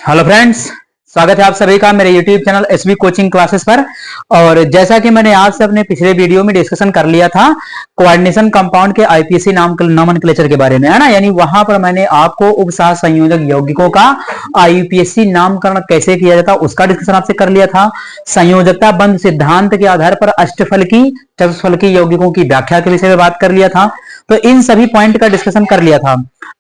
Hello friends, स्वागत है आप सभी का मेरे YouTube channel SB coaching classes पर। और जैसा कि मैंने आज से अपने पिछले वीडियो में डिस्कशन कर लिया था कोऑर्डिनेशन कंपाउंड के आईपीएसी नॉमेनक्लेचर के बारे में, है ना। यानी वहां पर मैंने आपको उपसह संयोजक यौगिकों का आईपीएसी नामकरण कैसे किया जाता है उसका डिस्कशन आपसे कर लिया था। संयोजकता बंध सिद्धांत के आधार पर अष्टफलकी चतुष्फलकी यौगिकों की व्याख्या के विषय में बात कर लिया था। तो इन सभी पॉइंट का डिस्कशन कर लिया था।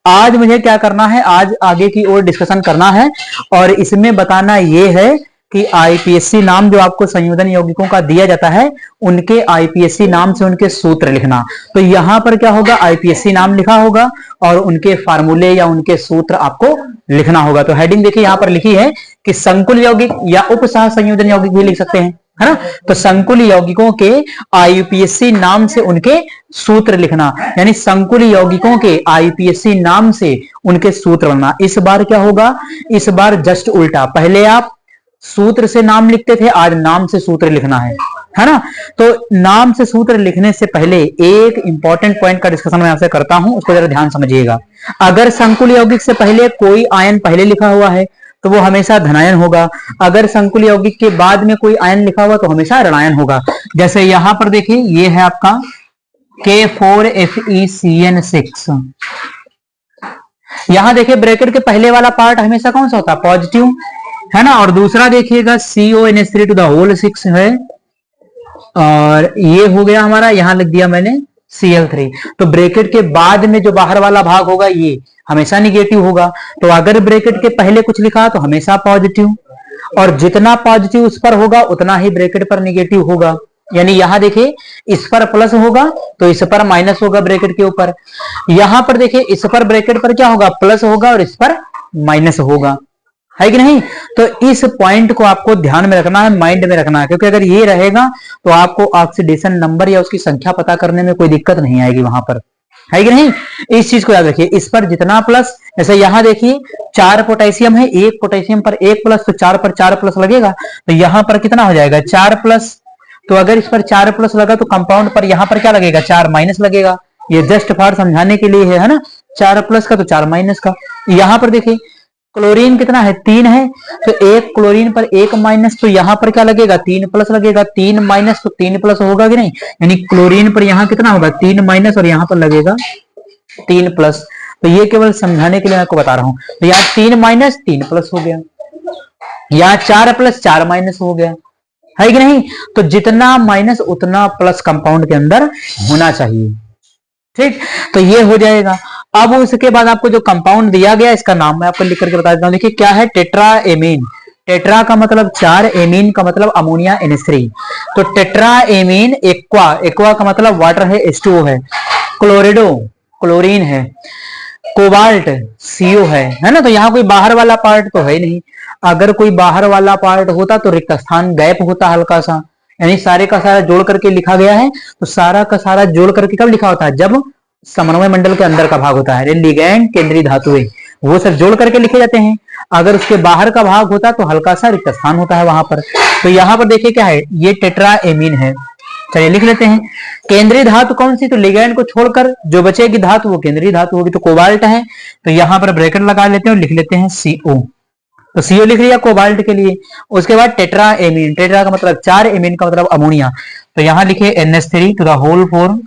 आज मुझे क्या करना है, आज आगे की ओर डिस्कशन करना है और इसमें बताना यह है कि आईपीएससी नाम जो आपको संयोजन यौगिकों का दिया जाता है उनके आईपीएससी नाम से उनके सूत्र लिखना। तो यहां पर क्या होगा, आईपीएससी नाम लिखा होगा और उनके फार्मूले या उनके सूत्र आपको लिखना होगा। तो हेडिंग देखिए यहां पर लिखी है कि संकुल यौगिक या उपसह संयोजन यौगिक भी लिख सकते हैं, है ना। तो संकुल यौगिकों के आईपीएससी नाम से उनके सूत्र लिखना, यानी संकुल यौगिकों के आईपीएससी नाम से उनके सूत्र बनना। इस बार क्या होगा, इस बार जस्ट उल्टा, पहले आप सूत्र से नाम लिखते थे, आज नाम से सूत्र लिखना है ना। तो नाम से सूत्र लिखने से पहले एक इंपॉर्टेंट पॉइंट का डिस्कशन मैं आपसे करता हूं, उसको जरा ध्यान समझिएगा। अगर संकुल यौगिक से पहले कोई आयन पहले लिखा हुआ है तो वो हमेशा धनायन होगा। अगर संकुल यौगिक के बाद में कोई आयन लिखा हुआ तो हमेशा ऋणायन होगा। जैसे यहां पर देखिए, ये है आपका K4FeCN6। यहां देखिए ब्रैकेट के पहले वाला पार्ट हमेशा कौन सा होता है, पॉजिटिव, है ना। और दूसरा देखिएगा CONH3 टू द होल 6 है। और ये हो गया हमारा, यहां लिख दिया मैंने Cl3। तो ब्रैकेट के बाद में जो बाहर वाला भाग होगा ये हमेशा निगेटिव होगा। तो अगर ब्रैकेट के पहले कुछ लिखा तो हमेशा पॉजिटिव, और जितना पॉजिटिव उस पर होगा उतना ही ब्रैकेट पर निगेटिव होगा। यानी यहां देखिए इस पर प्लस होगा तो इस पर माइनस होगा ब्रैकेट के ऊपर। यहां पर देखिए इस पर ब्रैकेट पर क्या होगा, प्लस होगा और इस पर माइनस होगा, है कि नहीं। तो इस पॉइंट को आपको ध्यान में रखना है, माइंड में रखना है, क्योंकि अगर ये रहेगा तो आपको ऑक्सीडेशन नंबर या उसकी संख्या पता करने में कोई दिक्कत नहीं आएगी वहां पर, है कि नहीं। इस चीज को याद रखिए। इस पर जितना प्लस, जैसे यहां देखिए 4 पोटेशियम है, एक पोटेशियम पर 1 प्लस, तो 4 पर 4 प्लस लगेगा। तो यहां पर कितना हो जाएगा, 4 प्लस। तो अगर इस पर 4 प्लस लगा तो कंपाउंड पर यहां पर क्या लगेगा, 4 माइनस लगेगा। ये जस्ट फॉर समझाने के लिए है ना, 4 प्लस का तो 4 माइनस का। यहां पर देखिए क्लोरीन कितना है, 3 है, तो 1 क्लोरीन पर 1 माइनस, तो यहां पर क्या लगेगा, 3 प्लस लगेगा। 3 माइनस तो 3 प्लस होगा कि नहीं, यानी क्लोरीन पर यहां कितना होगा, 3 माइनस, और यहां पर लगेगा 3 प्लस। तो ये केवल समझाने के लिए मैं आपको बता रहा हूं। तो यहाँ 3 माइनस 3 प्लस हो गया, यहाँ 4 प्लस 4 माइनस हो गया, है कि नहीं। तो जितना माइनस उतना प्लस कंपाउंड के अंदर होना चाहिए, ठीक। तो ये हो जाएगा। अब उसके बाद आपको जो कंपाउंड दिया गया इसका नाम मैं आपको लिख करके बता देता हूं। देखिए क्या है, टेट्रा एमीन। टेट्रा का मतलब 4, एमीन का मतलब अमोनिया NH3। तो टेट्रा एमीन एक्वा, एक्वा का मतलब वाटर है, H2O है। क्लोरिडो क्लोरीन है। कोबाल्ट CO है ना। तो यहाँ कोई बाहर वाला पार्ट तो है नहीं। अगर कोई बाहर वाला पार्ट होता तो रिक्त स्थान गैप होता हल्का सा, यानी सारे का सारा जोड़ करके लिखा गया है। तो सारा का सारा जोड़ करके कब लिखा होता है, जब समन्वय मंडल के अंदर का भाग होता है, लिगैंड केंद्रीय धातुएं, वो सब जोड़ करके लिखे जाते हैं। अगर उसके बाहर का भाग होता तो हल्का सा रिक्त स्थान होता है वहां पर। तो यहाँ पर देखिए क्या है, ये टेट्रा एमीन है। चलिए लिख लेते हैं। केंद्रीय धातु कौन सी, तो लिगैंड को छोड़कर जो बचेगी धातु वो केंद्रीय धातु होगी, तो कोबाल्ट है। तो यहां पर ब्रैकेट लगा लेते हैं और लिख लेते हैं CO। तो CO लिख लिया कोबाल्ट के लिए। उसके बाद टेट्रा एमीन, टेट्रा का मतलब 4, एमीन का मतलब अमोनिया। तो यहां लिखे NH3 to the whole 4,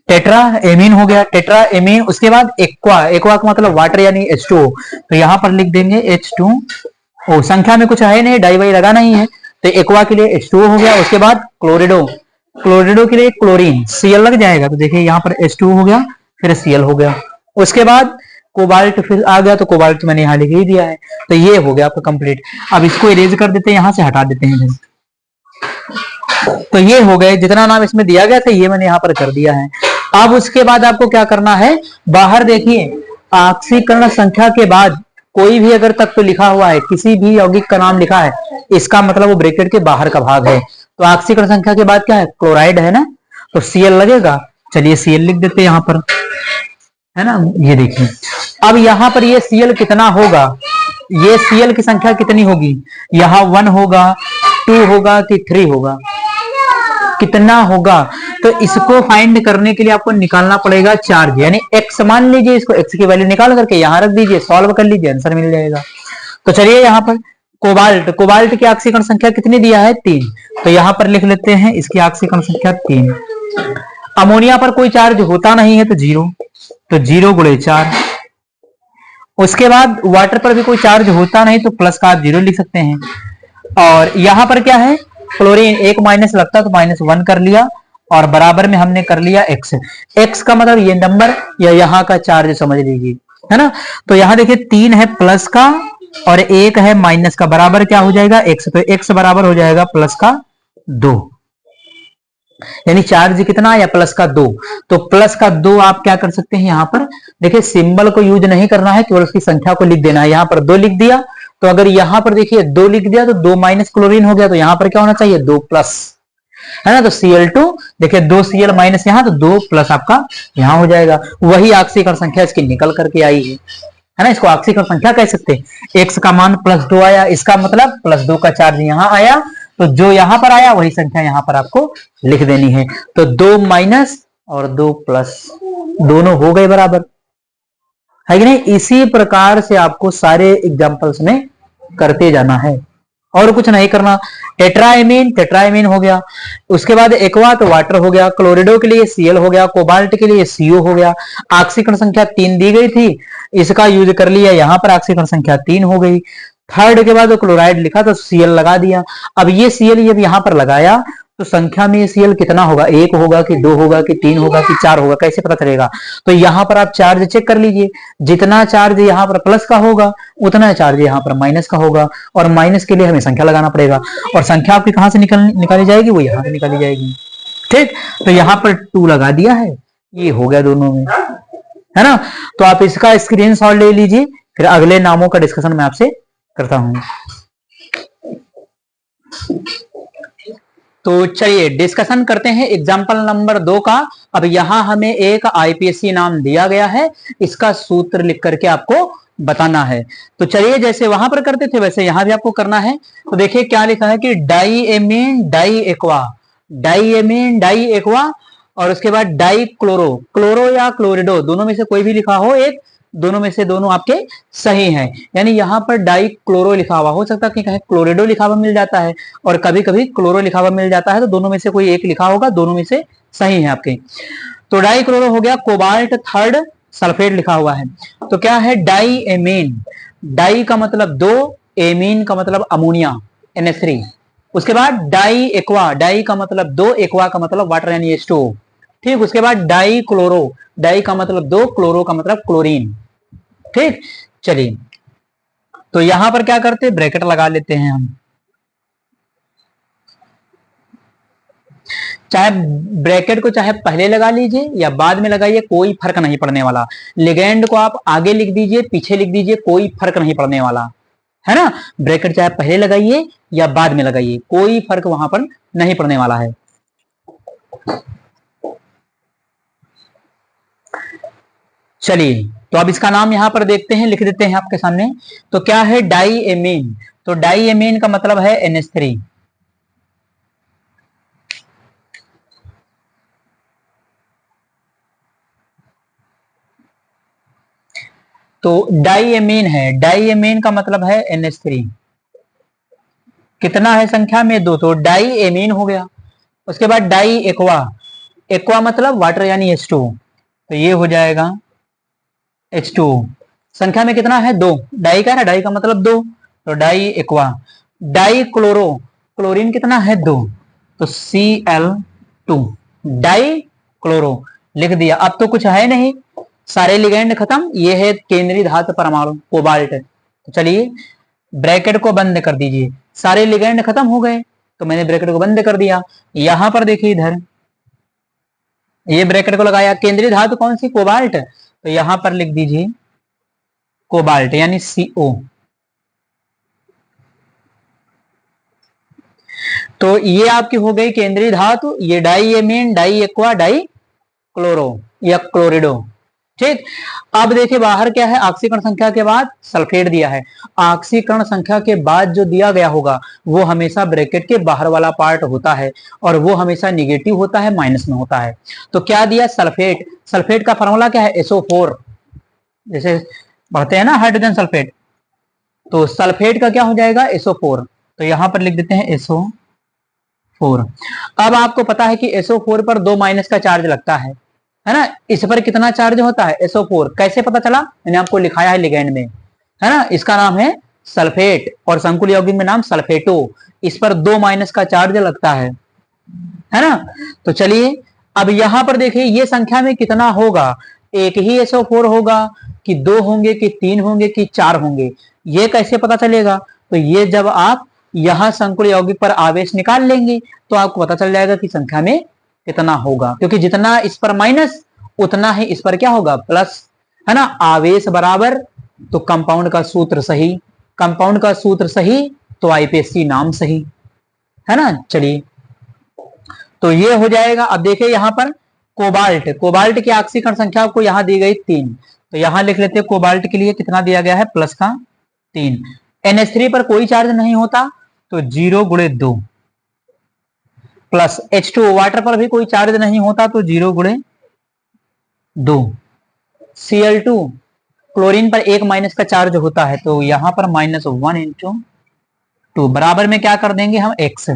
tetra amine हो गया, टेट्रा एमीन। उसके बाद एक्वा, एक्वा का मतलब वाटर यानी H2O। तो यहां पर लिख देंगे H2O। संख्या में कुछ है नहीं, डाई वाई लगाना ही है। तो एक्वा के लिए H2O हो गया। उसके बाद क्लोरिडो, क्लोरिडो के लिए क्लोरीन, Cl लग जाएगा। तो देखिए यहाँ पर H2O हो गया, फिर Cl हो गया। उसके बाद कोबाल्ट फिर आ गया, तो कोबाल्ट मैंने यहाँ लिख ही दिया है। तो ये हो गया आपका कंप्लीट। अब इसको इरेज कर देते हैं, यहां से हटा देते हैं। तो ये हो गए, जितना नाम इसमें दिया गया था ये मैंने यहाँ पर कर दिया है। अब उसके बाद आपको क्या करना है, बाहर देखिए ऑक्सीकरण संख्या के बाद कोई भी अगर तत्व लिखा हुआ है, किसी भी यौगिक का नाम लिखा है, इसका मतलब वो ब्रैकेट के बाहर का भाग है। तो ऑक्सीकरण संख्या के बाद क्या है, क्लोराइड है ना, तो Cl लगेगा। चलिए Cl लिख देते हैं यहाँ पर, है ना। ये देखिए अब यहाँ पर ये Cl कितना होगा, ये Cl की संख्या कितनी होगी, यहाँ 1 होगा, 2 होगा कि 3 होगा, कितना होगा। तो इसको फाइंड करने के लिए आपको निकालना पड़ेगा चार्ज, यानी एक्स मान लीजिए, इसको एक्स की वैल्यू निकाल करके यहां रख दीजिए, सॉल्व कर लीजिए, आंसर मिल जाएगा। तो चलिए यहाँ पर कोबाल्ट, कोबाल्ट की ऑक्सीकरण संख्या कितनी दिया है 3, तो यहां पर लिख लेते हैं इसकी ऑक्सीकरण संख्या 3। अमोनिया पर कोई चार्ज होता नहीं है तो 0, तो 0 गुणे 4। उसके बाद वाटर पर भी कोई चार्ज होता नहीं तो प्लस का आप 0 लिख सकते हैं। और यहां पर क्या है, क्लोरीन, एक माइनस लगता तो -1 कर लिया, और बराबर में हमने कर लिया एक्स। एक्स का मतलब ये नंबर या यहाँ का चार्ज समझ लीजिए, है ना। तो यहाँ देखिए 3 है प्लस का और 1 है माइनस का, बराबर क्या हो जाएगा एक्स, तो एक्स बराबर हो जाएगा प्लस का 2, यानी चार्ज कितना या प्लस का 2। तो प्लस का 2 आप क्या कर सकते हैं, यहां पर देखिए सिंबल को यूज नहीं करना है, केवल उसकी संख्या को लिख देना है। यहां पर 2 लिख दिया, तो अगर यहां पर देखिए 2 लिख दिया तो 2 माइनस क्लोरीन हो गया, तो यहां पर क्या होना चाहिए 2 प्लस, है ना। तो Cl2 देखिए 2 Cl माइनस यहां, तो 2 प्लस आपका यहां हो जाएगा। वही ऑक्सीकरण संख्या इसकी निकल करके आई है ना। इसको ऑक्सीकरण संख्या कह सकते हैं। एक्स का मान +2 आया, इसका मतलब +2 का चार्ज यहां आया, तो जो यहां पर आया वही संख्या यहां पर आपको लिख देनी है। तो 2 माइनस और 2 प्लस दोनों हो गए बराबर, है कि नहीं। इसी प्रकार से आपको सारे एग्जांपल्स में करते जाना है, और कुछ नहीं करना। टेट्राएमीन, टेट्राएमीन हो गया। उसके बाद एक्वा तो वाटर हो गया, क्लोरिडो के लिए Cl हो गया, कोबाल्ट के लिए CO हो गया। ऑक्सीकरण संख्या 3 दी गई थी, इसका यूज कर लिया, यहां पर ऑक्सीकरण संख्या 3 हो गई। थर्ड के बाद क्लोराइड लिखा तो Cl लगा दिया। अब ये Cl जब यहां पर लगाया तो संख्या में Cl कितना होगा, 1 होगा कि 2 होगा कि 3 होगा कि 4 होगा, कैसे पता चलेगा। तो यहां पर आप चार्ज चेक कर लीजिए, जितना चार्ज यहां पर प्लस का होगा उतना चार्ज यहां पर माइनस का होगा, और माइनस के लिए हमें संख्या लगाना पड़ेगा, और संख्या आपकी कहां से निकाली जाएगी, वो यहां से निकाली जाएगी। ठीक, तो यहां पर 2 लगा दिया है, ये हो गया दोनों में, है ना। तो आप इसका स्क्रीनशॉट ले लीजिए, फिर अगले नामों का डिस्कशन मैं आपसे करता हूं। तो चलिए डिस्कशन करते हैं एग्जाम्पल नंबर 2 का। अब यहां हमें एक आईपीएससी नाम दिया गया है, इसका सूत्र लिख करके आपको बताना है। तो चलिए जैसे वहां पर करते थे वैसे यहां भी आपको करना है। तो देखिए क्या लिखा है कि डाईएमीन डाई एक्वा, डाईएमीन डाई एक्वा, और उसके बाद डाई क्लोरो, क्लोरो या क्लोरिडो दोनों में से कोई भी लिखा हो एक, दोनों में से दोनों आपके सही हैं। यानी यहां पर डाई क्लोरो लिखा हुआ, हो सकता है कि कहीं क्लोरिडो लिखा हुआ मिल जाता है और कभी कभी क्लोरो लिखा हुआ मिल जाता है, तो दोनों में से कोई एक लिखा होगा, दोनों में से सही है आपके। तो डाई क्लोरो हो गया। कोबाल्ट थर्ड सल्फेट लिखा हुआ है, तो क्या है डाई एमीन, डाई का मतलब 2, एमीन का मतलब अमोनिया NH3। उसके बाद डाई एक्वा, डाई का मतलब 2, एक्वा का मतलब वाटर यानी H2। ठीक, उसके बाद डाई क्लोरो, डाई का मतलब 2, क्लोरो का मतलब क्लोरीन। ठीक, चलिए तो यहां पर क्या करते हैं, ब्रैकेट लगा लेते हैं हम। चाहे ब्रैकेट को चाहे पहले लगा लीजिए या बाद में लगाइए, कोई फर्क नहीं पड़ने वाला। लिगेंड को आप आगे लिख दीजिए, पीछे लिख दीजिए, कोई फर्क नहीं पड़ने वाला, है ना। ब्रैकेट चाहे पहले लगाइए या बाद में लगाइए, कोई फर्क वहां पर नहीं पड़ने वाला है। चलिए तो अब इसका नाम यहां पर देखते हैं, लिख देते हैं आपके सामने। तो क्या है डाईएमीन, तो डाईएमीन का मतलब है NH3। तो डाईएमीन है, डाईएमीन का मतलब है NH3। कितना है संख्या में 2, तो डाईएमीन हो गया। उसके बाद डाई एक्वा, एक्वा मतलब वाटर यानी H2, तो ये हो जाएगा H2। संख्या में कितना है 2, डाई का है ना, डाई का मतलब 2, तो di aqua. Di chloro, chlorine कितना है 2, तो Cl2, डाई क्लोरो लिख दिया। अब तो कुछ है नहीं, सारे लिगेंड खत्म, ये है केंद्रीय धातु परमाणु कोबाल्ट। तो चलिए ब्रैकेट को बंद कर दीजिए, सारे लिगेंड खत्म हो गए, तो मैंने ब्रैकेट को बंद कर दिया। यहां पर देखिए इधर ये ब्रैकेट को लगाया, केंद्रीय धातु कौन सी, कोबाल्ट, तो यहां पर लिख दीजिए कोबाल्ट यानी CO। तो ये आपकी हो गई केंद्रीय धातु, ये डाईएमीन, डाई एक्वा, डाई क्लोरो या क्लोरिडो। ठीक। अब देखिए बाहर क्या है, ऑक्सीकरण संख्या के बाद सल्फेट दिया है। ऑक्सीकरण संख्या के बाद जो दिया गया होगा वो हमेशा ब्रैकेट के बाहर वाला पार्ट होता है और वो हमेशा निगेटिव होता है, माइनस में होता है। तो क्या दिया, सल्फेट। सल्फेट का फॉर्मूला क्या है, SO4। जैसे पढ़ते हैं ना हाइड्रोजन सल्फेट, तो सल्फेट का क्या हो जाएगा, SO4। तो यहां पर लिख देते हैं SO4। अब आपको पता है कि SO4 पर 2 माइनस का चार्ज लगता है ना। इस पर कितना चार्ज होता है, SO4। कैसे पता चला, मैंने आपको लिखाया है लिगेंड में, है ना। इसका नाम है सल्फेट और संकुल यौगिक में नाम सल्फेटो। इस पर 2 माइनस का चार्ज लगता है ना। तो चलिए अब यहां पर देखिए ये संख्या में कितना होगा, एक ही SO4 होगा कि 2 होंगे कि 3 होंगे कि 4 होंगे, ये कैसे पता चलेगा। तो ये जब आप यहां संकुल यौगिक पर आवेश निकाल लेंगे तो आपको पता चल जाएगा कि संख्या में कितना होगा, क्योंकि जितना इस पर माइनस उतना ही इस पर क्या होगा, प्लस, है ना। आवेश बराबर तो कंपाउंड का सूत्र सही, कंपाउंड का सूत्र सही तो आईपीएससी नाम सही, है ना। चलिए तो ये हो जाएगा। अब देखिए यहां पर कोबाल्ट, कोबाल्ट की ऑक्सीकरण संख्या आपको यहां दी गई 3, तो यहां लिख लेते हैं कोबाल्ट के लिए कितना दिया गया है, प्लस का 3। NH3 पर कोई चार्ज नहीं होता तो 0 × 2 प्लस H2O वाटर पर भी कोई चार्ज नहीं होता तो 0 × 2। Cl2 क्लोरीन पर 1 माइनस का चार्ज होता है तो यहां पर -1 × 2 बराबर में क्या कर देंगे हम, x।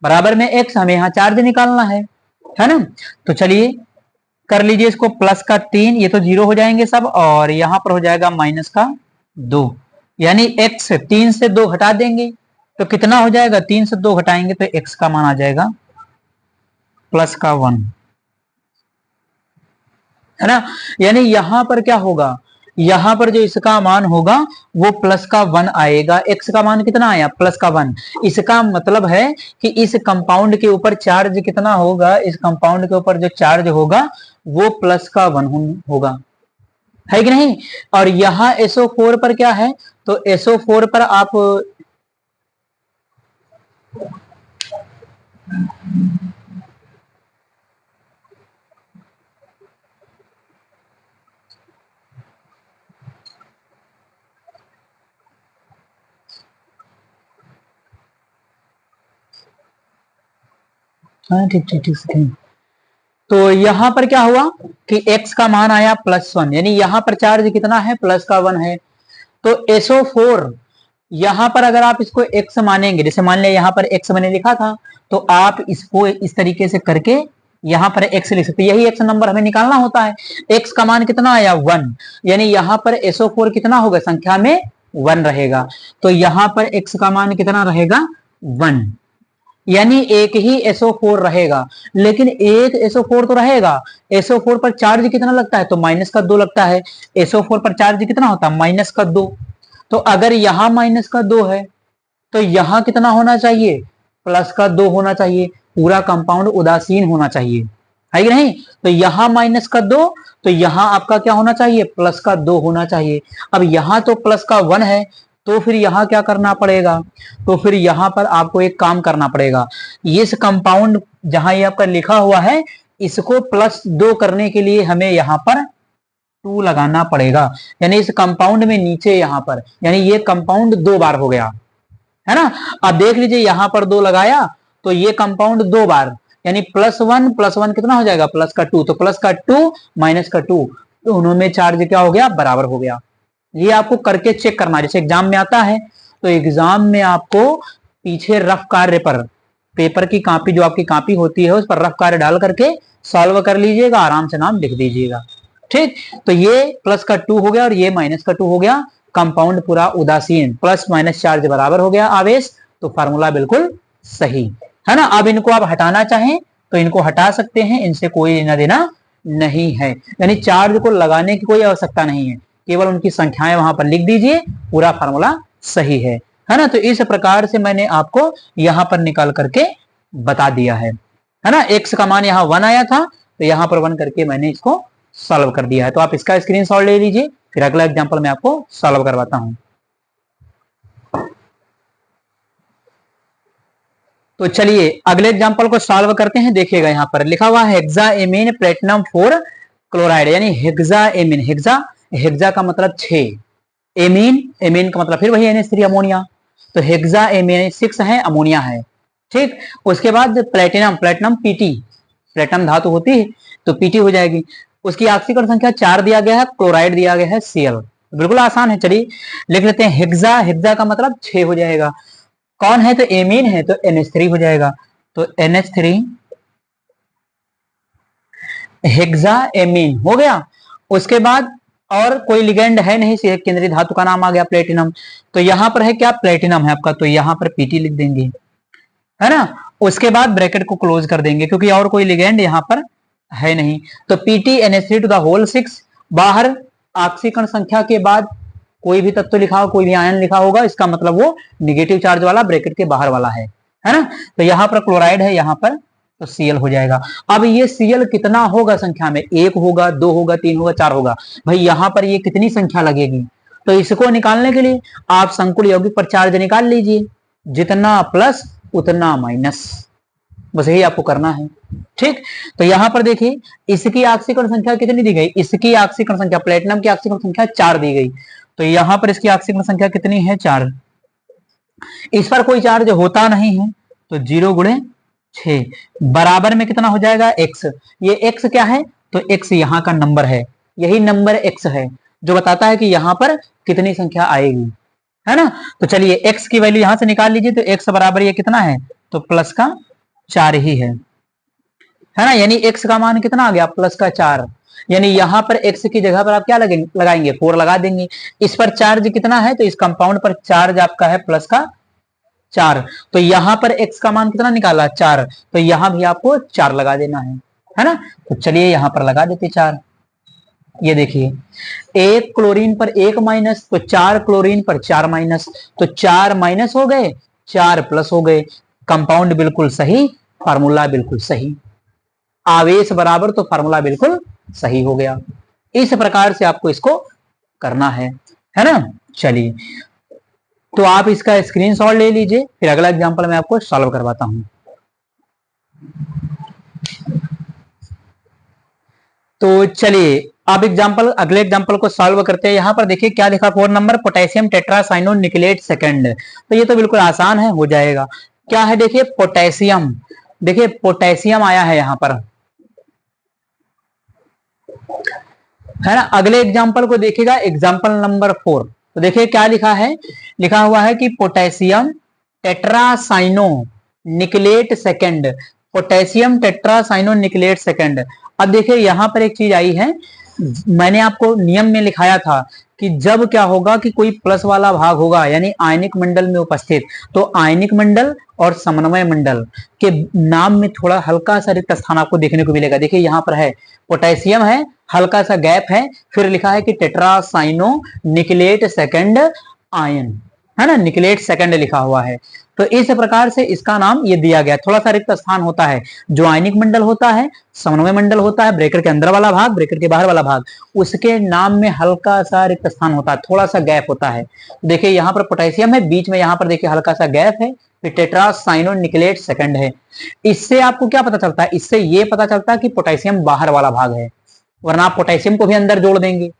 बराबर में x, हमें यहां चार्ज निकालना है ना। तो चलिए कर लीजिए इसको, प्लस का 3, ये तो 0 हो जाएंगे सब, और यहां पर हो जाएगा -2, यानी x 3 से 2 घटा देंगे तो कितना हो जाएगा, 3 से 2 घटाएंगे तो x का मान आ जाएगा प्लस का 1, है ना। यानी यहां पर क्या होगा, यहां पर जो इसका मान होगा वो प्लस का 1 आएगा। x का मान कितना आया, प्लस का 1। इसका मतलब है कि इस कंपाउंड के ऊपर चार्ज कितना होगा, इस कंपाउंड के ऊपर जो चार्ज होगा वो प्लस का 1 होगा, है कि नहीं। और यहां SO4 पर क्या है, तो SO4 पर आप हाँ ठीक ठीक ठीक। तो यहां पर क्या हुआ कि x का मान आया +1, यानी यहां पर चार्ज कितना है, प्लस का 1 है। तो SO4 यहां पर अगर आप इसको x मानेंगे, जैसे मान लिया यहां पर x मैंने लिखा था, तो आप इसको इस तरीके से करके यहां पर x लिख सकते, यही x नंबर हमें निकालना होता है। x का मान कितना आया, 1, यानी यहां पर SO4 कितना होगा, संख्या में 1 रहेगा। तो यहां पर x का मान कितना रहेगा, 1, यानी एक ही SO4 रहेगा, लेकिन एक SO4 तो रहेगा। SO4 पर चार्ज कितना लगता है, तो -2 लगता है। SO4 पर चार्ज कितना होता है, -2। तो अगर यहां -2 है तो यहां कितना होना चाहिए, +2 होना चाहिए। पूरा कंपाउंड उदासीन होना चाहिए, है कि नहीं। तो यहां -2 तो यहां आपका क्या होना चाहिए, +2 होना चाहिए। अब यहां तो प्लस का 1 है तो फिर यहां क्या करना पड़ेगा, तो फिर यहां पर आपको एक काम करना पड़ेगा। इस कंपाउंड जहां ये आपका लिखा हुआ है इसको +2 करने के लिए हमें यहां पर 2 लगाना पड़ेगा, यानी इस कंपाउंड में नीचे यहां पर, यानी ये कंपाउंड 2 बार हो गया, है ना। अब देख लीजिए यहां पर 2 लगाया तो ये कंपाउंड 2 बार, यानी +1 कितना हो जाएगा, प्लस का 2, तो प्लस का 2 माइनस का 2, दोनों में चार्ज क्या हो गया, बराबर हो गया। ये आपको करके चेक करना, जैसे एग्जाम में आता है तो एग्जाम में आपको पीछे रफ कार्य पर पेपर की कॉपी, जो आपकी कॉपी होती है उस पर रफ कार्य डाल करके सॉल्व कर लीजिएगा, आराम से नाम लिख दीजिएगा, ठीक। तो ये प्लस का 2 हो गया और ये माइनस का 2 हो गया, कंपाउंड पूरा उदासीन, प्लस माइनस चार्ज बराबर हो गया आवेश, तो फार्मूला बिल्कुल सही, है ना। अब इनको आप हटाना चाहें तो इनको हटा सकते हैं, इनसे कोई लेना देना नहीं है, यानी चार्ज को लगाने की कोई आवश्यकता नहीं है, केवल उनकी संख्याएं वहां पर लिख दीजिए, पूरा फार्मूला सही है ना। तो इस प्रकार से मैंने आपको यहां पर निकाल करके बता दिया है ना। x का मान यहाँ 1 आया था तो यहां पर 1 करके मैंने इसको सॉल्व कर दिया है। तो आप इसका स्क्रीनशॉट ले लीजिए, फिर अगला एग्जांपल मैं आपको सॉल्व करवाता हूं। तो चलिए अगले एग्जांपल को सॉल्व करते हैं। देखिएगा यहां पर लिखा हुआ है हेक्साएमीन प्लेटिनम 4 क्लोराइड यानी हेक्सा एमीन, हेक्सा हेक्सा का मतलब 6, एमीन एमीन का मतलब फिर वही NH3 अमोनिया, तो हेक्सा एमीन 6 है, अमोनिया है। ठीक, उसके बाद प्लेटिनम, प्लेटिनम पीटी, प्लेटिनम धातु होती है तो पीटी हो जाएगी। उसकी ऑक्सीकरण संख्या 4 दिया गया है, क्लोराइड दिया गया है Cl, बिल्कुल आसान है। चलिए लिख लेते हैं हेक्सा, हेक्सा का मतलब 6 हो जाएगा। कौन है तो एमीन है तो NH3 हो जाएगा, तो NH3 हेक्सा एमीन हो गया। उसके बाद और कोई लिगेंड है नहीं, केंद्रीय धातु का नाम आ गया प्लेटिनम, तो यहां पर है क्या, प्लेटिनम है आपका, तो यहां पर पीटी लिख देंगे, है ना। उसके बाद ब्रैकेट को क्लोज कर देंगे क्योंकि और कोई लिगेंड यहां पर है नहीं, तो PT NH3 to the whole 6, बाहर ऑक्सीकरण संख्या के बाद कोई भी तत्व लिखा हो, कोई भी आयन लिखा होगा, इसका मतलब वो निगेटिव चार्ज वाला ब्रैकेट के बाहर वाला है ना। तो यहां पर क्लोराइड है, यहां पर तो Cl हो जाएगा। अब ये Cl कितना होगा संख्या में, 1 होगा, 2 होगा, 3 होगा, 4 होगा, भाई यहां पर ये कितनी संख्या लगेगी, तो इसको निकालने के लिए आप संकुल यौगिक पर चार्ज निकाल लीजिए, जितना प्लस उतना माइनस, बस यही आपको करना है। ठीक, तो यहां पर देखिए इसकी ऑक्सीकरण संख्या कितनी दी गई, इसकी ऑक्सीकरण संख्या, प्लेटिनम की ऑक्सीकरण संख्या 4 दी गई, तो यहां पर इसकी ऑक्सीकरण संख्या कितनी है, 4। इस पर कोई चार्ज होता नहीं है तो 0 गुणे 6 बराबर में कितना हो जाएगा, x। ये x क्या है, तो x यहाँ का नंबर है, यही नंबर x है जो बताता है कि यहाँ पर कितनी संख्या आएगी, है ना। तो चलिए x की वैल्यू यहां से निकाल लीजिए, तो x बराबर ये कितना है, तो प्लस का 4 ही है ना, यानी x का मान कितना आ गया, प्लस का 4, यानी यहां पर x की जगह पर आप क्या लगाएंगे, 4 लगा देंगे। इस पर चार्ज कितना है, तो इस कंपाउंड पर चार्ज आपका है प्लस का 4, तो यहां पर x का मान कितना निकाला, 4, तो यहां भी आपको 4 लगा देना है ना। तो चलिए यहां पर लगा देते 4, ये देखिए 1 क्लोरीन पर 1 माइनस, तो 4 क्लोरीन पर 4 माइनस, तो 4 माइनस हो गए, 4 प्लस हो गए, कंपाउंड बिल्कुल सही, फार्मूला बिल्कुल सही, आवेश बराबर तो फार्मूला बिल्कुल सही हो गया। इस प्रकार से आपको इसको करना है ना। चलिए तो आप इसका स्क्रीनशॉट ले लीजिए, फिर अगला एग्जांपल मैं आपको सॉल्व करवाता हूं। तो चलिए अब अगले एग्जांपल को सॉल्व करते हैं। यहां पर देखिए क्या लिखा, 4 नंबर, पोटेशियम टेट्रासाइनो निकलेट सेकंड, तो ये तो बिल्कुल आसान है, हो जाएगा। क्या है देखिए, पोटेशियम, देखिए पोटेशियम आया है यहां पर, है ना। अगले एग्जांपल को देखिएगा, एग्जांपल नंबर 4, तो देखिए क्या लिखा है, लिखा हुआ है कि potassium tetracyano निकलेट second, potassium tetracyano निकलेट second. अब देखिए यहां पर एक चीज आई है, मैंने आपको नियम में लिखाया था कि जब क्या होगा कि कोई प्लस वाला भाग होगा यानी आयनिक मंडल में उपस्थित, तो आयनिक मंडल और समन्वय मंडल के नाम में थोड़ा हल्का सा रिक्त स्थान आपको देखने को मिलेगा। देखिए यहां पर है पोटेशियम है, हल्का सा गैप है, फिर लिखा है कि टेट्रासाइनो निकलेट सेकंड आयन, है ना, निकलेट सेकंड लिखा हुआ है। तो इस प्रकार से इसका नाम ये दिया गया, थोड़ा सा रिक्त स्थान होता है, जो आयनिक मंडल होता है, समन्वय मंडल होता है, ब्रेकर के अंदर वाला भाग, ब्रेकर के बाहर वाला भाग, उसके नाम में हल्का सा रिक्त स्थान होता है, थोड़ा सा गैप होता है। देखिए यहाँ पर पोटेशियम है, बीच में यहाँ पर देखिए हल्का सा गैप है, फिर टेट्रासाइनो निकलेट सेकंड है। इससे आपको क्या पता चलता है, इससे ये पता चलता है कि पोटेशियम बाहर वाला भाग है, वरना आप पोटेशियम को भी अंदर जोड़ देंगे,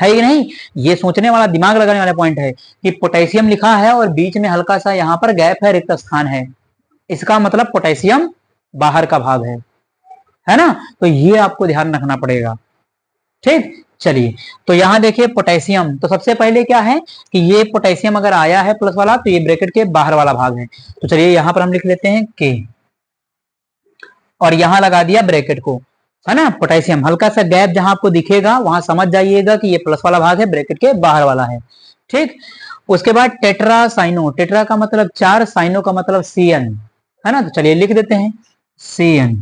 है कि नहीं। ये सोचने वाला, दिमाग लगाने वाला पॉइंट है कि पोटेशियम लिखा है और बीच में हल्का सा यहां पर गैप है, रिक्त स्थान है, इसका मतलब पोटेशियम बाहर का भाग है ना। तो ये आपको ध्यान रखना पड़ेगा। ठीक, चलिए तो यहां देखिए पोटेशियम, तो सबसे पहले क्या है कि ये पोटेशियम अगर आया है प्लस वाला तो ये ब्रैकेट के बाहर वाला भाग है, तो चलिए यहां पर हम लिख लेते हैं के, और यहां लगा दिया ब्रैकेट को, है ना। पोटेशियम हल्का सा गैप जहां आपको दिखेगा वहां समझ जाइएगा कि ये प्लस वाला भाग है, ब्रैकेट के बाहर वाला है। ठीक, उसके बाद टेट्रासाइनो, टेट्रा का मतलब 4, साइनो का मतलब Cn, है ना। तो चलिए लिख देते हैं Cn,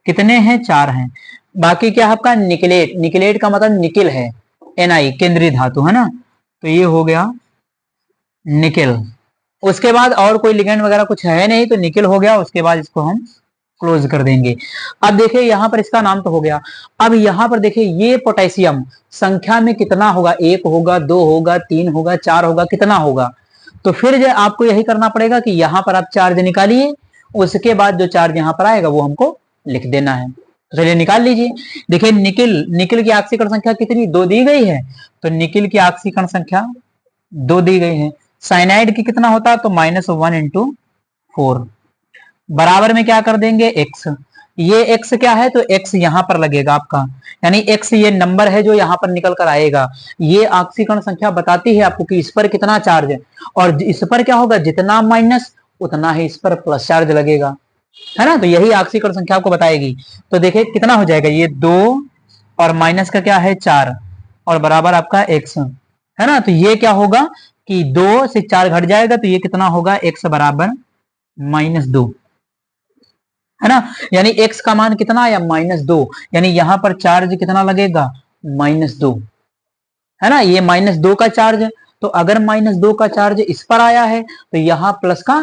कितने हैं, 4 हैं। बाकी क्या है आपका निकलेट, निकलेट का मतलब निकिल है, Ni केंद्रीय धातु, है ना, तो ये हो गया निकिल। उसके बाद और कोई लिगेंड वगैरह कुछ है नहीं, तो निकिल हो गया। उसके बाद इसको हम क्लोज कर देंगे। अब देखिए यहां पर इसका नाम तो हो गया, अब यहां पर देखिए ये पोटेशियम संख्या में कितना होगा, 1 होगा, 2 होगा, 3 होगा, 4 होगा, कितना होगा, तो फिर जो आपको यही करना पड़ेगा कि यहां पर आप चार्ज निकालिए, उसके बाद जो चार्ज यहां पर आएगा वो हमको लिख देना है। तो चलिए निकाल लीजिए। देखिए निकिल की ऑक्सीकरण संख्या कितनी, 2 दी गई है, तो निकिल की ऑक्सीकरण संख्या 2 दी गई है। साइनाइड की कितना होता है, तो -1 इंटू 4 बराबर में क्या कर देंगे x। ये x क्या है, तो x यहां पर लगेगा आपका, यानी x ये नंबर है जो यहां पर निकल कर आएगा। ये ऑक्सीकरण संख्या बताती है आपको कि इस पर कितना चार्ज है, और इस पर क्या होगा, जितना माइनस उतना ही इस पर प्लस चार्ज लगेगा, है ना। तो यही ऑक्सीकरण संख्या आपको बताएगी। तो देखिए कितना हो जाएगा, ये 2 और माइनस का क्या है 4 और बराबर आपका x, है ना। तो ये क्या होगा कि 2 से 4 घट जाएगा, तो ये कितना होगा, x बराबर -2, है ना। यानी x का मान कितना आया, -2, यानी यहां पर चार्ज कितना लगेगा, -2, है ना। ये -2 का चार्ज, तो अगर -2 का चार्ज इस पर आया है तो यहाँ प्लस का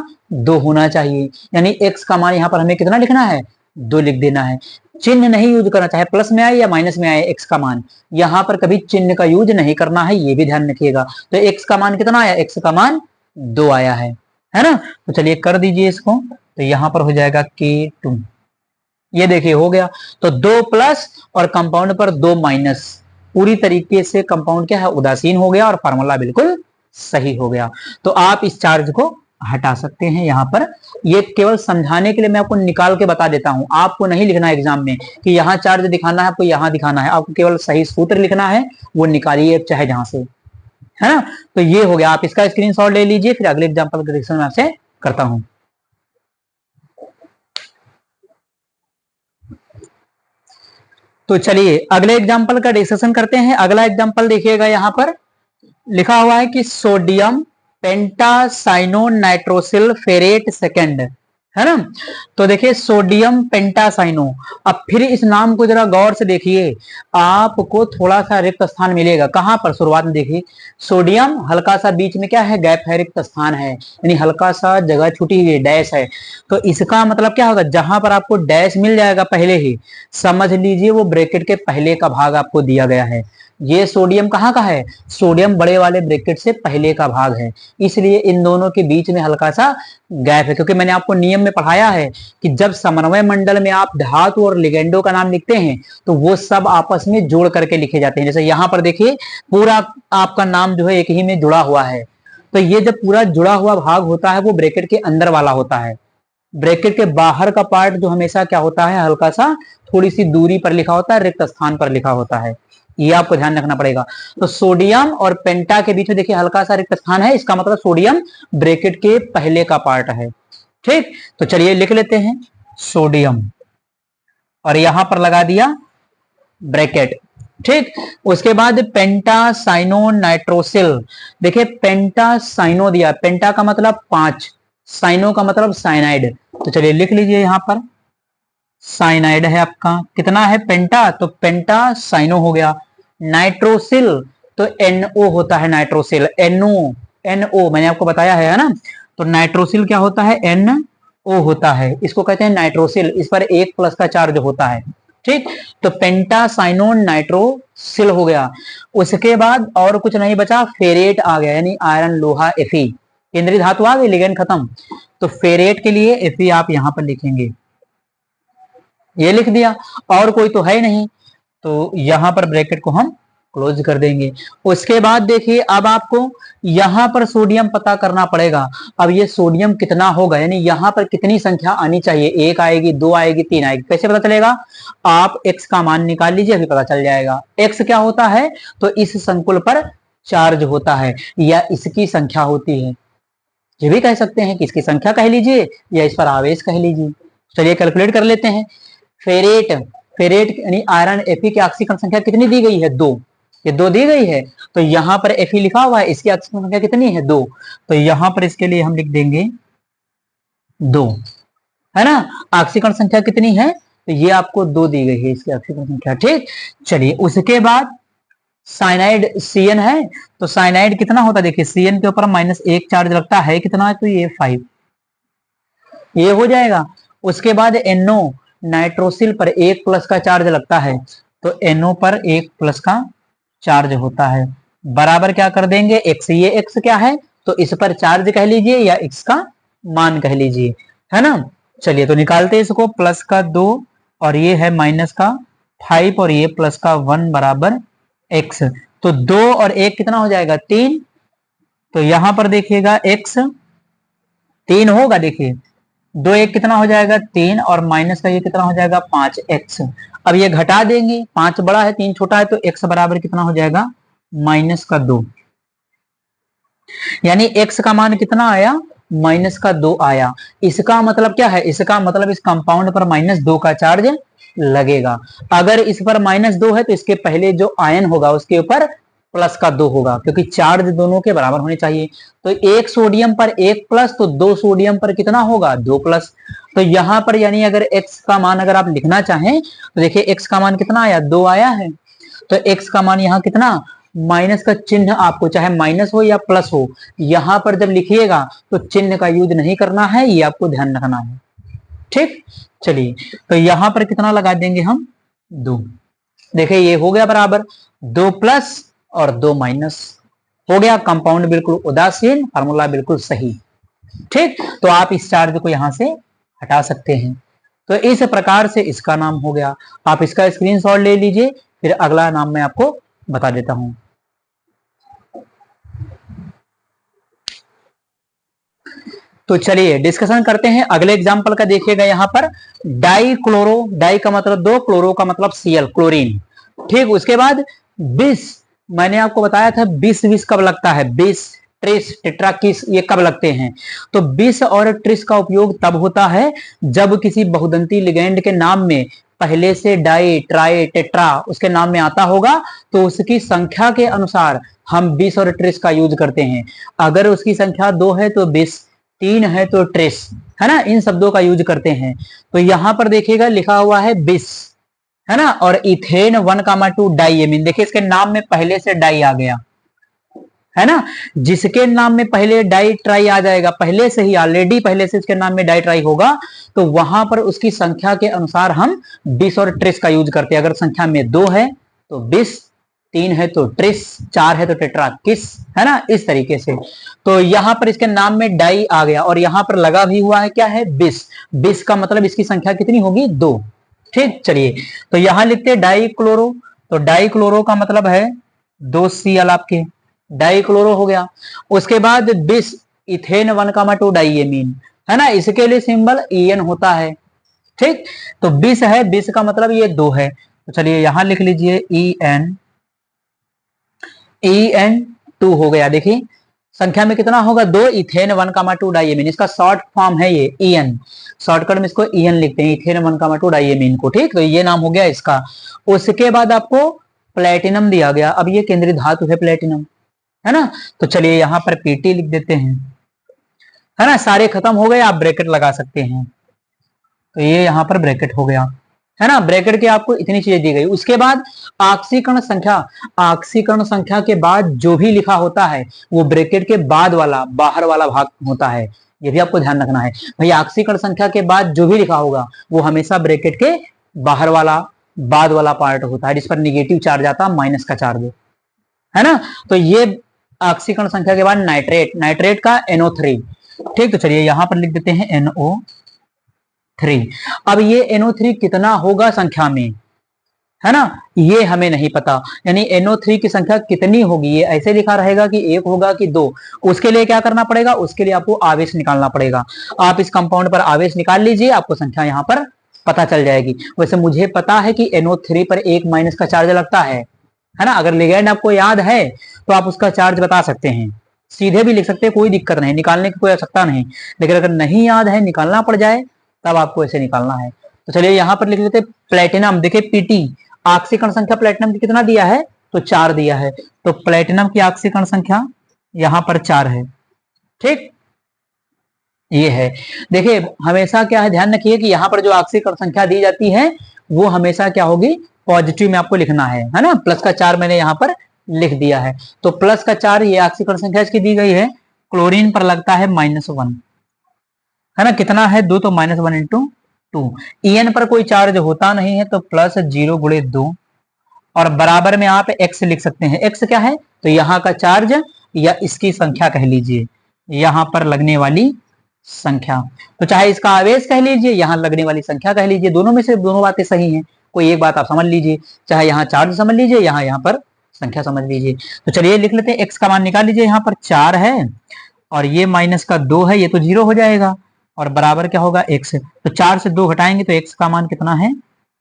2 होना चाहिए, यानी x का मान यहाँ पर हमें कितना लिखना है, 2 लिख देना है। चिन्ह नहीं यूज करना, चाहे प्लस में आए या माइनस में आए, x का मान यहाँ पर कभी चिन्ह का यूज नहीं करना है, ये भी ध्यान रखिएगा। तो x का मान कितना आया, x का मान 2 आया है ना। तो चलिए कर दीजिए इसको, तो यहाँ पर हो जाएगा K2, ये देखिए हो गया। तो 2 प्लस और कंपाउंड पर 2 माइनस, पूरी तरीके से कंपाउंड क्या है, उदासीन हो गया और फार्मूला बिल्कुल सही हो गया। तो आप इस चार्ज को हटा सकते हैं यहाँ पर। ये केवल समझाने के लिए मैं आपको निकाल के बता देता हूं, आपको नहीं लिखना है एग्जाम में कि यहाँ चार्ज दिखाना है, आपको यहाँ दिखाना है, आपको केवल सही सूत्र लिखना है, वो निकालिए चाहे जहां से, है ना। तो ये हो गया, आप इसका स्क्रीनशॉट ले लीजिए, फिर अगले एग्जाम्पल का डिस्कशन आपसे करता हूं। तो चलिए अगले एग्जाम्पल का डिस्कशन करते हैं। अगला एग्जाम्पल देखिएगा, यहाँ पर लिखा हुआ है कि सोडियम पेंटासाइनो नाइट्रोसिल फेरेट सेकेंड, है ना। तो देखिए सोडियम पेंटासाइनो, अब फिर इस नाम को जरा गौर से देखिए, आपको थोड़ा सा रिक्त स्थान मिलेगा कहां पर, शुरुआत में देखिए सोडियम हल्का सा बीच में क्या है, गैप है, रिक्त स्थान है, यानी हल्का सा जगह छुटी हुई डैश है। तो इसका मतलब क्या होगा, जहां पर आपको डैश मिल जाएगा पहले ही समझ लीजिए वो ब्रैकेट के पहले का भाग आपको दिया गया है। ये सोडियम कहाँ का है, सोडियम बड़े वाले ब्रैकेट से पहले का भाग है, इसलिए इन दोनों के बीच में हल्का सा गैप है। क्योंकि मैंने आपको नियम में पढ़ाया है कि जब समन्वय मंडल में आप धातु और लिगेंडो का नाम लिखते हैं तो वो सब आपस में जोड़ करके लिखे जाते हैं। जैसे यहाँ पर देखिए पूरा आपका नाम जो है एक ही में जुड़ा हुआ है, तो ये जब पूरा जुड़ा हुआ भाग होता है वो ब्रैकेट के अंदर वाला होता है। ब्रैकेट के बाहर का पार्ट जो हमेशा क्या होता है, हल्का सा थोड़ी सी दूरी पर लिखा होता है, रिक्त स्थान पर लिखा होता है, ये आपको ध्यान रखना पड़ेगा। तो सोडियम और पेंटा के बीच में देखिए हल्का सा रिक्त स्थान है, इसका मतलब सोडियम ब्रैकेट के पहले का पार्ट है, ठीक। तो चलिए लिख लेते हैं सोडियम और यहां पर लगा दिया ब्रैकेट, ठीक। उसके बाद पेंटासाइनो नाइट्रोसिल, देखिए पेंटासाइनो दिया, पेंटा का मतलब 5, साइनो का मतलब साइनाइड, तो चलिए लिख लीजिए यहां पर साइनाइड है आपका, कितना है पेंटा, तो पेंटा साइनो हो गया। नाइट्रोसिल तो NO होता है, नाइट्रोसिल NO मैंने आपको बताया है ना। तो नाइट्रोसिल क्या होता है, NO होता है, इसको कहते हैं नाइट्रोसिल, इस पर 1 प्लस का चार्ज होता है, ठीक। तो पेंटासाइनो नाइट्रोसिल हो गया। उसके बाद और कुछ नहीं बचा, फेरेट आ गया, यानी आयरन लोहा Fe, केंद्रीय धातु आ गई, लिगेंड खत्म। तो फेरेट के लिए Fe आप यहां पर लिखेंगे, ये लिख दिया, और कोई तो है नहीं, तो यहां पर ब्रैकेट को हम क्लोज कर देंगे। उसके बाद देखिए अब आपको यहां पर सोडियम पता करना पड़ेगा। अब ये सोडियम कितना होगा, यानी यहां पर कितनी संख्या आनी चाहिए, 1 आएगी, 2 आएगी, 3 आएगी, कैसे पता चलेगा, आप x का मान निकाल लीजिए, अभी पता चल जाएगा। x क्या होता है, तो इस संकुल पर चार्ज होता है या इसकी संख्या होती है, ये भी कह सकते हैं कि इसकी संख्या कह लीजिए या इस पर आवेश कह लीजिए। चलिए कैलकुलेट कर लेते हैं। फेरेट यानी आयरन Fe की ऑक्सीकरण संख्या कितनी दी गई है, 2, ये 2 दी गई है, तो यहां पर Fe लिखा हुआ है, इसकी ऑक्सीकरण संख्या कितनी है, 2, तो यहां पर इसके लिए हम लिख देंगे 2, है ना। ऑक्सीकरण संख्या कितनी है, तो ये आपको 2 दी गई है इसकी ऑक्सीकरण संख्या, ठीक। चलिए उसके बाद साइनाइड Cn है, तो साइनाइड कितना होता है, देखिए Cn के ऊपर -1 चार्ज लगता है, कितना है, तो ये 5, ये हो जाएगा। उसके बाद NO नाइट्रोसिल पर 1 प्लस का चार्ज लगता है, तो NO पर 1 प्लस का चार्ज होता है, बराबर क्या कर देंगे x, ये x क्या है, तो इस पर चार्ज कह लीजिए या x का मान कह लीजिए, है ना। चलिए तो निकालते हैं इसको, प्लस का 2 और ये है माइनस का 5 और ये प्लस का 1 बराबर x। तो 2 और 1 कितना हो जाएगा 3। तो यहां पर देखिएगा x 3 होगा, देखिए 2 1 कितना हो जाएगा 3 और माइनस का ये कितना हो जाएगा 5x। अब ये घटा देंगे, 5 बड़ा है 3 छोटा है, तो x बराबर कितना हो जाएगा माइनस का 2। यानी x का मान कितना आया माइनस का 2 आया। इसका मतलब क्या है, इसका मतलब इस कंपाउंड पर -2 का चार्ज लगेगा। अगर इस पर -2 है तो इसके पहले जो आयन होगा उसके ऊपर प्लस का 2 होगा, क्योंकि चार्ज दोनों के बराबर होने चाहिए। तो 1 सोडियम पर 1 प्लस, तो 2 सोडियम पर कितना होगा 2 प्लस। तो यहां पर यानी अगर x का मान अगर आप लिखना चाहें तो देखिए x का मान कितना आया 2 आया है। तो x का मान यहाँ कितना, माइनस का चिन्ह आपको चाहे माइनस हो या प्लस हो, यहां पर जब लिखिएगा तो चिन्ह का यूज नहीं करना है, ये आपको ध्यान रखना है। ठीक, चलिए तो यहां पर कितना लगा देंगे हम 2। देखिए ये हो गया बराबर 2 प्लस और 2 माइनस, हो गया कंपाउंड बिल्कुल उदासीन, फार्मूला बिल्कुल सही। ठीक, तो आप इस चार्ज को यहां से हटा सकते हैं। तो इस प्रकार से इसका नाम हो गया। आप इसका स्क्रीनशॉट ले लीजिए, फिर अगला नाम मैं आपको बता देता हूं। तो चलिए डिस्कशन करते हैं अगले एग्जांपल का। देखिएगा यहाँ पर डाई क्लोरो, डाई का मतलब 2, क्लोरो का मतलब Cl, क्लोरीन। ठीक, उसके बाद बिस, मैंने आपको बताया था बिस विस कब लगता है, बिस ट्रिस टेट्रा किस ये कब लगते हैं। तो बिस और ट्रिस का उपयोग तब होता है जब किसी बहुदंती लिगेंड के नाम में पहले से डाई ट्राई टेट्रा उसके नाम में आता होगा तो उसकी संख्या के अनुसार हम बिस और ट्रिस का यूज करते हैं। अगर उसकी संख्या 2 है तो बिस, 3 है तो ट्रिस, है ना, इन शब्दों का यूज करते हैं। तो यहां पर देखिएगा लिखा हुआ है बिस, है ना, और इथेन 1,2 डाइएमीन। देखिए इसके नाम में पहले से डाई आ गया, है ना, जिसके नाम में पहले डाई ट्राई आ जाएगा, पहले से ही ऑलरेडी पहले से इसके नाम में डाई ट्राई होगा, तो वहां पर उसकी संख्या के अनुसार हम बिस और ट्रिस का यूज करते हैं। अगर संख्या में 2 है तो बिस, 3 है तो ट्रिस, 4 है तो टेट्रा किस, है ना, इस तरीके से। तो यहां पर इसके नाम में डाई आ गया और यहां पर लगा भी हुआ है क्या है बिस। बिस का मतलब इसकी संख्या कितनी होगी 2। ठीक, चलिए तो यहां लिखते हैं डाई क्लोरो। तो डाई क्लोरो का मतलब है 2 Cl आपके, डाई क्लोरो हो गया। उसके बाद बिस, इथेन 1,2 डाइएमीन, है ना, इसके लिए सिंबल En होता है। ठीक, तो बिस है, बिस का मतलब ये 2 है। तो चलिए यहां लिख लीजिए En2 हो गया। देखिए संख्या में कितना होगा 2, इथेन 1,2 डाइएमीन, इसका शॉर्ट फॉर्म है ये En, शॉर्टकट में इसको En लिखते हैं, इथेन 1,2 डाइएमीन को। ठीक, तो ये नाम हो गया इसका। उसके बाद आपको प्लेटिनम दिया गया। अब ये केंद्रीय धातु है प्लेटिनम, है ना, तो चलिए यहां पर Pt लिख देते हैं, है ना, सारे खत्म हो गए, आप ब्रैकेट लगा सकते हैं। तो ये यहां पर ब्रैकेट हो गया, है ना, ब्रैकेट के आपको इतनी चीजें दी गई। उसके बाद ऑक्सीकरण संख्या, ऑक्सीकरण संख्या के बाद जो भी लिखा होता है वो ब्रैकेट के बाद वाला बाहर वाला भाग होता है, ये भी आपको ध्यान रखना है भाई। ऑक्सीकरण संख्या के बाद जो भी लिखा होगा वो हमेशा ब्रैकेट के बाहर वाला बाद वाला पार्ट होता है, जिस पर निगेटिव चार्ज आता है, माइनस का चार्ज, है ना। तो ये ऑक्सीकरण संख्या के बाद नाइट्रेट, नाइट्रेट का NO3। ठीक, तो चलिए यहां पर लिख देते हैं NO3। अब ये NO3 कितना होगा संख्या में, है ना, ये हमें नहीं पता, यानी NO3 की संख्या कितनी होगी ये ऐसे लिखा रहेगा कि 1 होगा कि 2। उसके लिए क्या करना पड़ेगा, उसके लिए आपको आवेश निकालना पड़ेगा। आप इस कंपाउंड पर आवेश निकाल लीजिए, आपको संख्या यहां पर पता चल जाएगी। वैसे मुझे पता है कि NO3 पर 1 माइनस का चार्ज लगता है ना। अगर लिगेंड आपको याद है तो आप उसका चार्ज बता सकते हैं, सीधे भी लिख सकते हैं, कोई दिक्कत नहीं, निकालने की कोई आवश्यकता नहीं। लेकिन अगर नहीं याद है, निकालना पड़ जाए, तब आपको ऐसे निकालना है। तो चलिए यहां पर लिख लेते हैं प्लेटिनम। देखिए Pt, ऑक्सीकरण संख्या प्लेटिनम की कितना दिया है तो 4 दिया है, तो प्लेटिनम की ऑक्सीकरण संख्या यहां पर 4 है। ठीक, ये है। देखिए हमेशा क्या है, ध्यान रखिए कि यहाँ पर जो ऑक्सीकरण संख्या दी जाती है वो हमेशा क्या होगी, पॉजिटिव में आपको लिखना है ना। प्लस का 4 मैंने यहाँ पर लिख दिया है, तो प्लस का 4 ये ऑक्सीकरण संख्या इसकी दी गई है। क्लोरीन पर लगता है -1, है ना, कितना है 2, तो -1 × 2। En पर कोई चार्ज होता नहीं है, तो +0 × 2 और बराबर में आप x लिख सकते हैं। x क्या है, तो यहाँ का चार्ज या इसकी संख्या कह लीजिए, यहाँ पर लगने वाली संख्या। तो चाहे इसका आवेश कह लीजिए, यहाँ लगने वाली संख्या कह लीजिए, दोनों में से दोनों बातें सही हैं, कोई एक बात आप समझ लीजिए, चाहे यहाँ चार्ज समझ लीजिए, यहाँ पर संख्या समझ लीजिए। तो चलिए लिख लेते हैं, एक्स का मान निकाल लीजिए, यहाँ पर 4 है और ये माइनस का 2 है, ये तो 0 हो जाएगा और बराबर क्या होगा एक्स। तो 4 से 2 घटाएंगे तो एक्स का मान कितना है,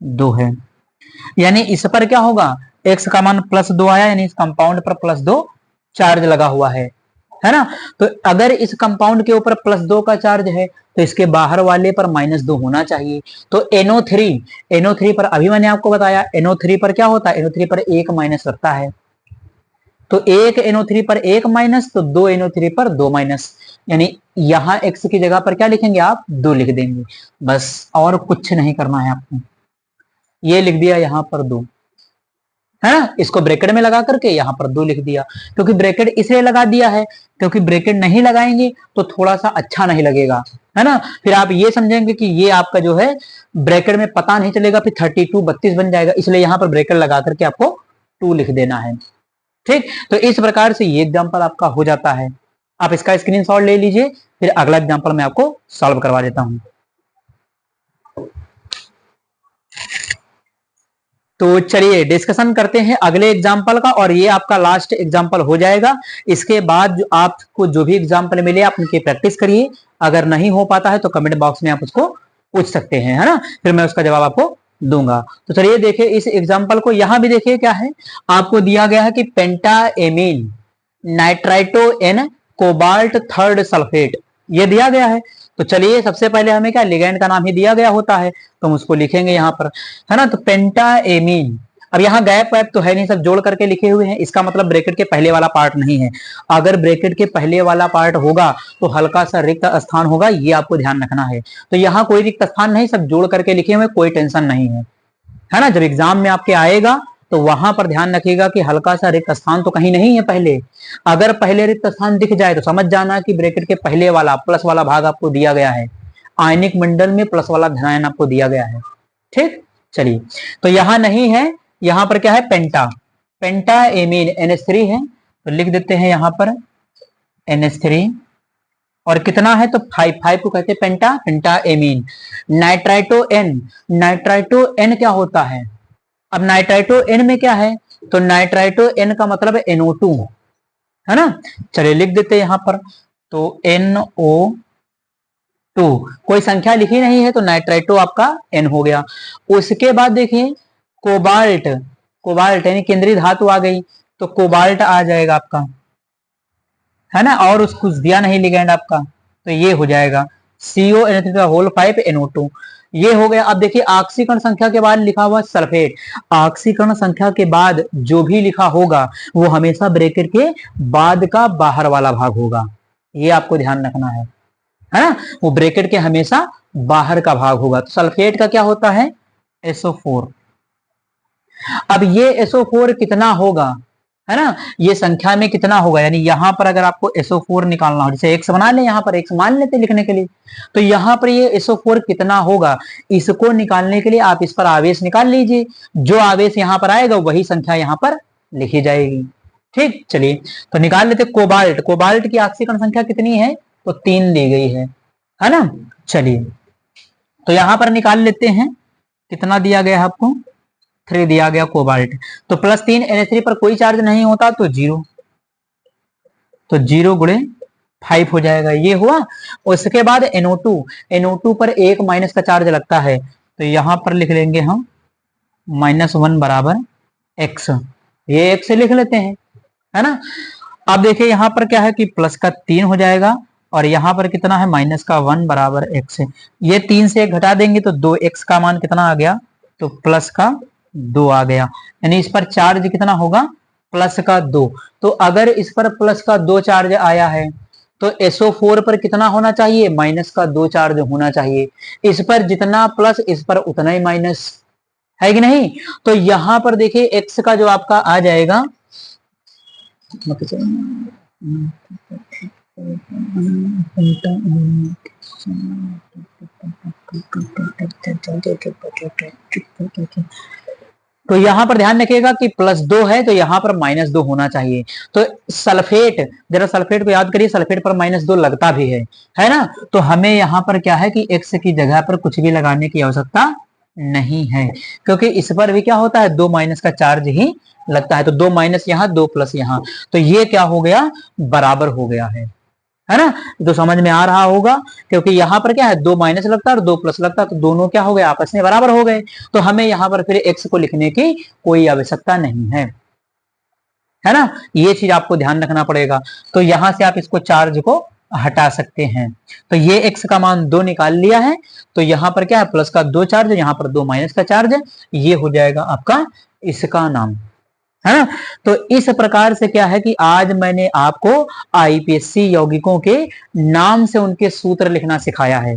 2 है। यानी इस पर क्या होगा, एक्स का मान +2 आया, यानी इस कंपाउंड पर +2 चार्ज लगा हुआ है ना। तो अगर इस कंपाउंड के ऊपर +2 का चार्ज है तो इसके बाहर वाले पर -2 होना चाहिए। तो NO3 पर अभी मैंने आपको बताया, NO3 पर क्या होता है, NO3 पर 1 माइनस रखता है। तो 1 NO3 पर 1 माइनस, तो 2 NO3 पर 2 माइनस, यानी यहां x की जगह पर क्या लिखेंगे आप, 2 लिख देंगे, बस और कुछ नहीं करना है आपको। ये लिख दिया यहाँ पर 2, है ना, इसको ब्रैकेट में लगा करके यहाँ पर 2 लिख दिया, क्योंकि ब्रैकेट इसलिए लगा दिया है क्योंकि ब्रैकेट नहीं लगाएंगे तो थोड़ा सा अच्छा नहीं लगेगा, है ना। फिर आप ये समझेंगे कि ये आपका जो है ब्रैकेट में पता नहीं चलेगा, फिर 32 बन जाएगा, इसलिए यहाँ पर ब्रैकेट लगा करके आपको 2 लिख देना है। ठीक, तो इस प्रकार से ये एग्जाम्पल आपका हो जाता है। आप इसका स्क्रीनशॉट ले लीजिए, फिर अगला एग्जाम्पल मैं आपको सॉल्व करवा देता हूं। तो चलिए डिस्कशन करते हैं अगले एग्जाम्पल का, और ये आपका लास्ट एग्जाम्पल हो जाएगा। इसके बाद जो आपको जो भी एग्जाम्पल मिले आप उनकी प्रैक्टिस करिए, अगर नहीं हो पाता है तो कमेंट बॉक्स में आप उसको पूछ सकते हैं, है ना, फिर मैं उसका जवाब आपको दूंगा। तो चलिए देखिए इस एग्जाम्पल को, यहां भी देखिए क्या है, आपको दिया गया है कि pentaamine nitrito N cobalt third sulphate, ये दिया गया है। तो चलिए सबसे पहले हमें क्या, लिगैंड का नाम ही दिया गया होता है तो हम उसको लिखेंगे यहाँ पर, है ना। तो पेंटाएमीन, अब यहाँ गैप वैप तो है नहीं, सब जोड़ करके लिखे हुए हैं, इसका मतलब ब्रैकेट के पहले वाला पार्ट नहीं है। अगर ब्रैकेट के पहले वाला पार्ट होगा तो हल्का सा रिक्त स्थान होगा, ये आपको ध्यान रखना है। तो यहाँ कोई रिक्त स्थान नहीं, सब जोड़ करके लिखे हुए, कोई टेंशन नहीं है ना। जब एग्जाम में आपके आएगा तो वहां पर ध्यान रखिएगा कि हल्का सा रिक्त स्थान तो कहीं नहीं है पहले। अगर पहले रिक्त स्थान दिख जाए तो समझ जाना कि ब्रैकेट के पहले वाला प्लस वाला भाग आपको दिया गया है, आयनिक मंडल में प्लस वाला धनायन आपको दिया गया है। ठीक, चलिए तो यहां नहीं है, यहां पर क्या है, पेंटाएमीन NH3 है, तो लिख देते हैं यहां पर NH3, और कितना है तो 5 को कहते हैं पेंटाएमीन। नाइट्राइटो एन क्या होता है, अब नाइट्राइटो एन में क्या है, तो नाइट्राइटो एन का मतलब है NO2, है ना। चलिए लिख देते हैं यहां पर, तो NO2, कोई संख्या लिखी नहीं है तो नाइट्राइटो आपका N हो गया। उसके बाद देखिए कोबाल्ट यानी केंद्रीय धातु आ गई, तो कोबाल्ट आ जाएगा आपका, है ना, और उसको दिया नहीं लिगैंड आपका, तो ये हो जाएगा CO⁻⁵NO2, ये हो गया। अब देखिए ऑक्सीकरण संख्या के बाद लिखा हुआ सल्फेट, ऑक्सीकरण संख्या के बाद जो भी लिखा होगा वो हमेशा ब्रैकेट के बाद का बाहर वाला भाग होगा, ये आपको ध्यान रखना है ना, वो ब्रैकेट के हमेशा बाहर का भाग होगा। तो सल्फेट का क्या होता है, SO4। अब ये SO4 कितना होगा, है ना, ये संख्या में कितना होगा, यानी यहां पर अगर आपको SO4 निकालना हो, जैसे x बना ले, यहां पर x मान लेते लिखने के लिए, तो यहां पर ये SO4 कितना होगा, इसको निकालने के लिए आप इस पर आवेश निकाल लीजिए, जो आवेश यहां पर आएगा वही संख्या यहां पर लिखी जाएगी। ठीक, चलिए तो निकाल लेते। कोबाल्ट की ऑक्सीकरण संख्या कितनी है, तो 3 दी गई है ना। चलिए तो यहां पर निकाल लेते हैं, कितना दिया गया है आपको, 3 दिया गया कोबाल्ट, तो +3 NH3 पर कोई चार्ज नहीं होता तो 0, तो 0 गुणे 5 हो जाएगा, ये हुआ। उसके बाद NO2 पर 1 माइनस का चार्ज लगता है, तो यहां पर लिख लेंगे हम -1 बराबर x, ये x से लिख लेते हैं, है ना। अब देखिए यहां पर क्या है कि प्लस का 3 हो जाएगा, और यहां पर कितना है, -1 बराबर x, ये 3 से 1 घटा देंगे तो 2x का मान कितना आ गया, तो +2 आ गया, यानी इस पर चार्ज कितना होगा, +2। तो अगर इस पर +2 चार्ज आया है तो SO4 पर कितना होना चाहिए, -2 चार्ज होना चाहिए। इस पर जितना प्लस इस पर उतना ही माइनस, है कि नहीं। तो यहां पर देखिए x का जो आपका आ जाएगा, तो यहां पर ध्यान रखिएगा कि +2 है तो यहां पर -2 होना चाहिए। तो सल्फेट, जरा सल्फेट को याद करिए, सल्फेट पर -2 लगता भी है ना। तो हमें यहां पर क्या है कि x की जगह पर कुछ भी लगाने की आवश्यकता नहीं है, क्योंकि इस पर भी क्या होता है, 2 माइनस का चार्ज ही लगता है। तो 2 माइनस यहां, 2 प्लस यहां, तो ये क्या हो गया, बराबर हो गया है ना। तो समझ में आ रहा होगा, क्योंकि यहां पर क्या है, 2 माइनस लगता है और 2 प्लस लगता है, तो दोनों क्या हो गए, आपस में बराबर हो गए। तो हमें यहां पर फिर x को लिखने की कोई आवश्यकता नहीं है ना। ये चीज आपको ध्यान रखना पड़ेगा। तो यहां से आप इसको चार्ज को हटा सकते हैं। तो ये x का मान 2 निकाल लिया है, तो यहां पर क्या है, प्लस का 2 चार्ज, यहां पर 2 माइनस का चार्ज है, ये हो जाएगा आपका इसका नाम, है ना। तो इस प्रकार से क्या है कि आज मैंने आपको आईपीएससी यौगिकों के नाम से उनके सूत्र लिखना सिखाया है।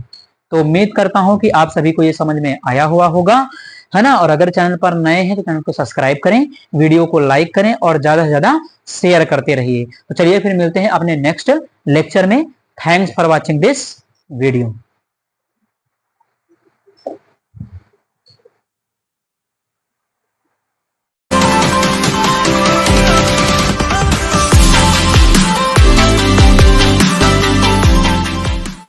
तो उम्मीद करता हूं कि आप सभी को ये समझ में आया हुआ होगा, है ना। और अगर चैनल पर नए हैं तो चैनल को सब्सक्राइब करें, वीडियो को लाइक करें और ज्यादा से ज्यादा शेयर करते रहिए। तो चलिए फिर मिलते हैं अपने नेक्स्ट लेक्चर में। Thanks for watching this video.